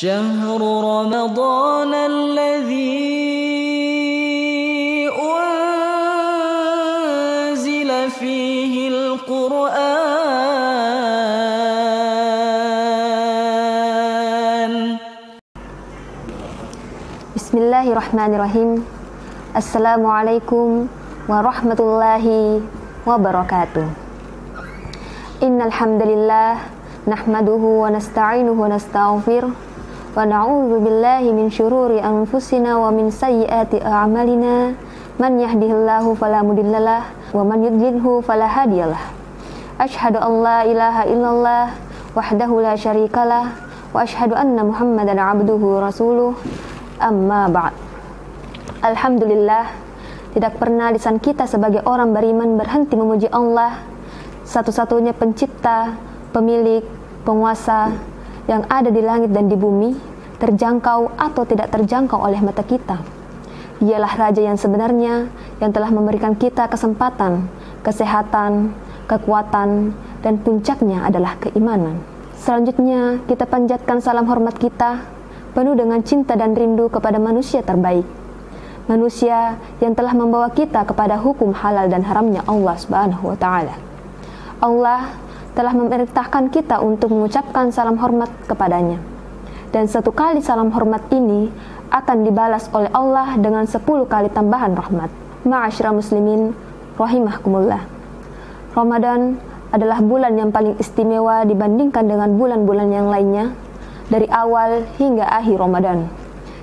شهر رمضان الذي أنزل فيه القرآن. Bismillahirrahmanirrahim. Assalamualaikum warahmatullahi wabarakatuh. Innal hamdalillah nahmaduhu wa nasta'inuhu wa nastaghfir wa na'udzu billahi min syururi anfusina wa min sayyiati a'malina. Man yahdihillahu fala mudhillalah wa man yudlilhu fala hadiyalah. Asyhadu an la ilaha illallah wahdahu la syarikalah wa asyhadu anna Muhammadan abduhu rasuluh. Amma ba'd. Alhamdulillah, tidak pernah lisan kita sebagai orang beriman berhenti memuji Allah, satu-satunya pencipta, pemilik, penguasa yang ada di langit dan di bumi, terjangkau atau tidak terjangkau oleh mata kita. Dialah Raja yang sebenarnya, yang telah memberikan kita kesempatan, kesehatan, kekuatan, dan puncaknya adalah keimanan. Selanjutnya, kita panjatkan salam hormat kita penuh dengan cinta dan rindu kepada manusia terbaik, manusia yang telah membawa kita kepada hukum halal dan haramnya Allah Subhanahu wa Ta'ala. Allah telah memerintahkan kita untuk mengucapkan salam hormat kepadanya, dan satu kali salam hormat ini akan dibalas oleh Allah dengan 10 kali tambahan rahmat. Ma'asyiral muslimin rahimahkumullah, Ramadan adalah bulan yang paling istimewa dibandingkan dengan bulan-bulan yang lainnya, dari awal hingga akhir Ramadan,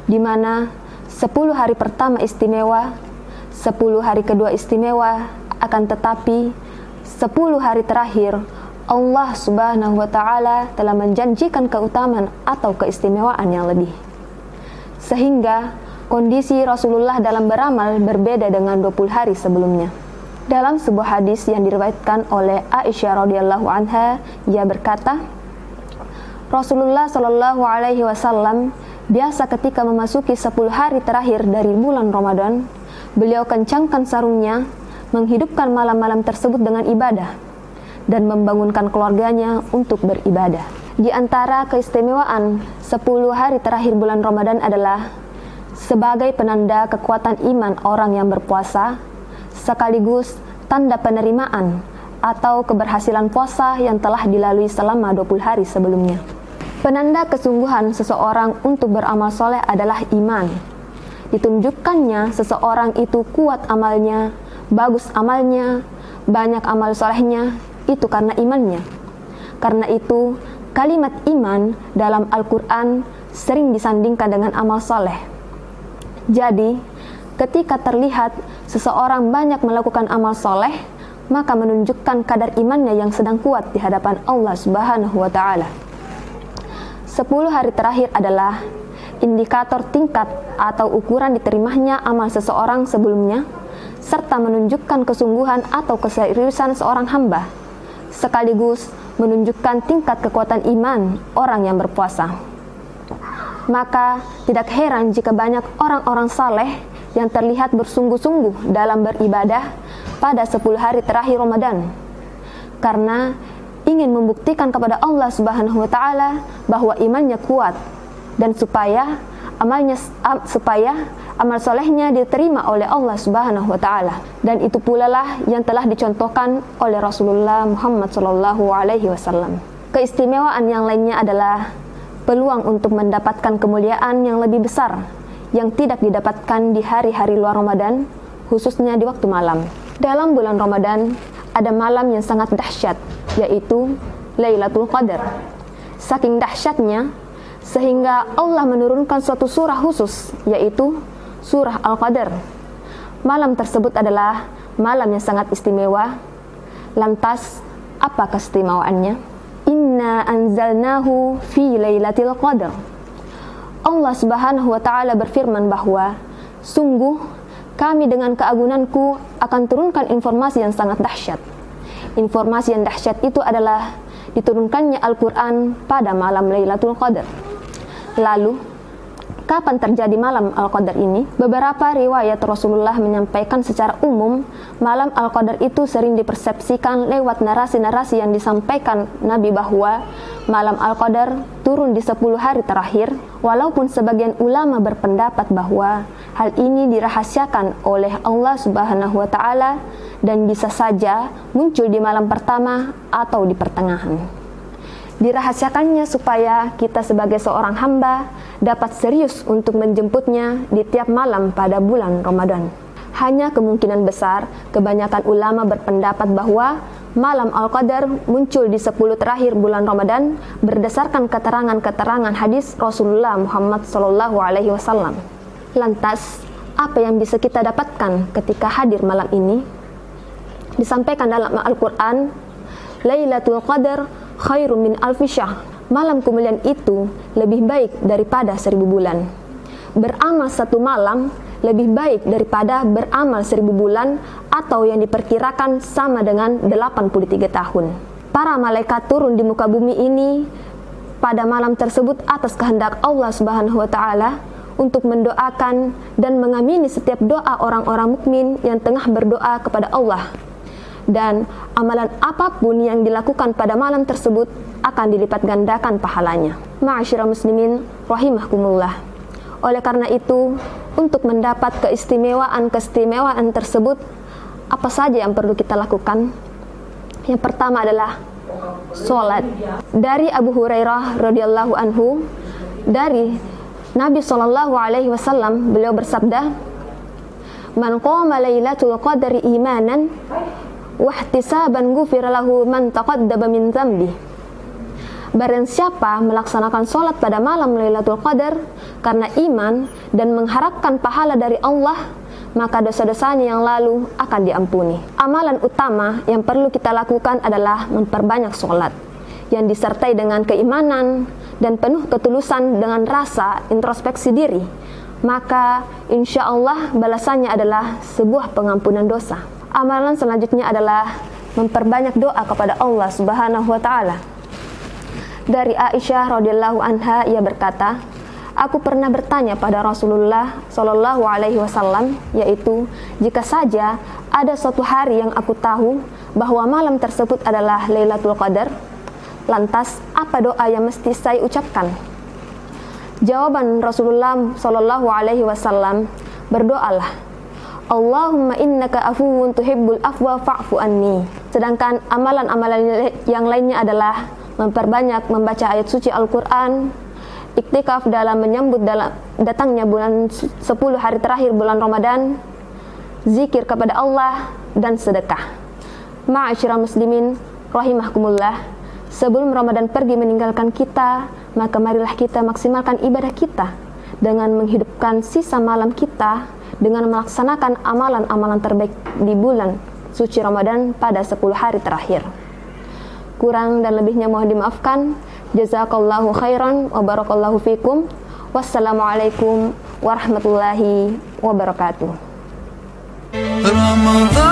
di mana 10 hari pertama istimewa, 10 hari kedua istimewa, akan tetapi 10 hari terakhir Allah Subhanahu wa Ta'ala telah menjanjikan keutamaan atau keistimewaan yang lebih, sehingga kondisi Rasulullah dalam beramal berbeda dengan 20 hari sebelumnya. Dalam sebuah hadis yang diriwayatkan oleh Aisyah radhiyallahu anha, ia berkata, Rasulullah Shallallahu Alaihi Wasallam biasa ketika memasuki 10 hari terakhir dari bulan Ramadan, beliau kencangkan sarungnya, menghidupkan malam-malam tersebut dengan ibadah, dan membangunkan keluarganya untuk beribadah. Di antara keistimewaan 10 hari terakhir bulan Ramadan adalah sebagai penanda kekuatan iman orang yang berpuasa, sekaligus tanda penerimaan atau keberhasilan puasa yang telah dilalui selama 20 hari sebelumnya. Penanda kesungguhan seseorang untuk beramal soleh adalah iman. Ditunjukkannya seseorang itu kuat amalnya, bagus amalnya, banyak amal solehnya, itu karena imannya. Karena itu, kalimat iman dalam Al-Quran sering disandingkan dengan amal soleh. Jadi, ketika terlihat seseorang banyak melakukan amal soleh, maka menunjukkan kadar imannya yang sedang kuat di hadapan Allah Subhanahu wa Ta'ala. 10 hari terakhir adalah indikator tingkat atau ukuran diterimanya amal seseorang sebelumnya, serta menunjukkan kesungguhan atau keseriusan seorang hamba, sekaligus menunjukkan tingkat kekuatan iman orang yang berpuasa. Maka tidak heran jika banyak orang-orang saleh yang terlihat bersungguh-sungguh dalam beribadah pada 10 hari terakhir Ramadan, karena ingin membuktikan kepada Allah Subhanahu wa Ta'ala bahwa imannya kuat, dan supaya amal solehnya diterima oleh Allah Subhanahu wa Ta'ala. Dan itu pula lah yang telah dicontohkan oleh Rasulullah Muhammad sallallahu alaihi wasallam. Keistimewaan yang lainnya adalah peluang untuk mendapatkan kemuliaan yang lebih besar yang tidak didapatkan di hari-hari luar Ramadan, khususnya di waktu malam. Dalam bulan Ramadan ada malam yang sangat dahsyat, yaitu Lailatul Qadar. Saking dahsyatnya sehingga Allah menurunkan suatu surah khusus, yaitu surah Al-Qadar. Malam tersebut adalah malam yang sangat istimewa. Lantas, apa keistimewaannya? Inna anzalnahu fi Lailatul Qadar. Allah Subhanahu wa Ta'ala berfirman bahwa sungguh kami dengan keagunganku akan turunkan informasi yang sangat dahsyat. Informasi yang dahsyat itu adalah diturunkannya Al-Quran pada malam Lailatul Qadar. Lalu, kapan terjadi malam Al-Qadar ini? Beberapa riwayat Rasulullah menyampaikan secara umum, malam Al-Qadar itu sering dipersepsikan lewat narasi-narasi yang disampaikan Nabi bahwa malam Al-Qadar turun di 10 hari terakhir Walaupun sebagian ulama berpendapat bahwa hal ini dirahasiakan oleh Allah Subhanahu wa Ta'ala dan bisa saja muncul di malam pertama atau di pertengahan. Dirahasiakannya supaya kita sebagai seorang hamba dapat serius untuk menjemputnya di tiap malam pada bulan Ramadan. Hanya kemungkinan besar kebanyakan ulama berpendapat bahwa malam Al-Qadar muncul di 10 terakhir bulan Ramadan berdasarkan keterangan-keterangan hadis Rasulullah Muhammad SAW. Lantas, apa yang bisa kita dapatkan ketika hadir malam ini? Disampaikan dalam Al-Quran, Lailatul Qadar khairum min alfi syahr. Malam kemuliaan itu lebih baik daripada 1000 bulan. Beramal satu malam lebih baik daripada beramal 1000 bulan atau yang diperkirakan sama dengan 83 tahun. Para malaikat turun di muka bumi ini pada malam tersebut atas kehendak Allah Subhanahu wa Ta'ala untuk mendoakan dan mengamini setiap doa orang-orang mukmin yang tengah berdoa kepada Allah. Dan amalan apapun yang dilakukan pada malam tersebut akan dilipat gandakan pahalanya. Ma'asyiral muslimin rahimakumullah. Oleh karena itu, untuk mendapat keistimewaan tersebut, apa saja yang perlu kita lakukan? Yang pertama adalah sholat. Dari Abu Hurairah radhiyallahu anhu, dari Nabi SAW, beliau bersabda, "Man qama lailatul qadri imanan wahtisaban ghufira lahu man taqaddama min dzambi." Barang siapa melaksanakan sholat pada malam Lailatul Qadar karena iman dan mengharapkan pahala dari Allah, maka dosa-dosanya yang lalu akan diampuni. Amalan utama yang perlu kita lakukan adalah memperbanyak sholat yang disertai dengan keimanan dan penuh ketulusan dengan rasa introspeksi diri. Maka insya Allah balasannya adalah sebuah pengampunan dosa. Amalan selanjutnya adalah memperbanyak doa kepada Allah Subhanahu wa Ta'ala. Dari Aisyah radhiyallahu anha, ia berkata, "Aku pernah bertanya pada Rasulullah Shallallahu alaihi wasallam, yaitu jika saja ada suatu hari yang aku tahu bahwa malam tersebut adalah Lailatul Qadar, lantas apa doa yang mesti saya ucapkan?" Jawaban Rasulullah Shallallahu alaihi wasallam, "Berdoalah, Allahumma innaka afuwun tuhibbul afwa fa'fu anni." Sedangkan amalan-amalan yang lainnya adalah memperbanyak membaca ayat suci Al-Quran, iktikaf dalam menyambut datangnya bulan 10 hari terakhir bulan Ramadan, zikir kepada Allah, dan sedekah. Ma'asyiral muslimin rahimahkumullah, sebelum Ramadan pergi meninggalkan kita, maka marilah kita maksimalkan ibadah kita dengan menghidupkan sisa malam kita dengan melaksanakan amalan-amalan terbaik di bulan suci Ramadan pada 10 hari terakhir. Kurang dan lebihnya mohon dimaafkan. Jazakallahu khairan wa barakallahu fikum. Wassalamualaikum warahmatullahi wabarakatuh. Ramadan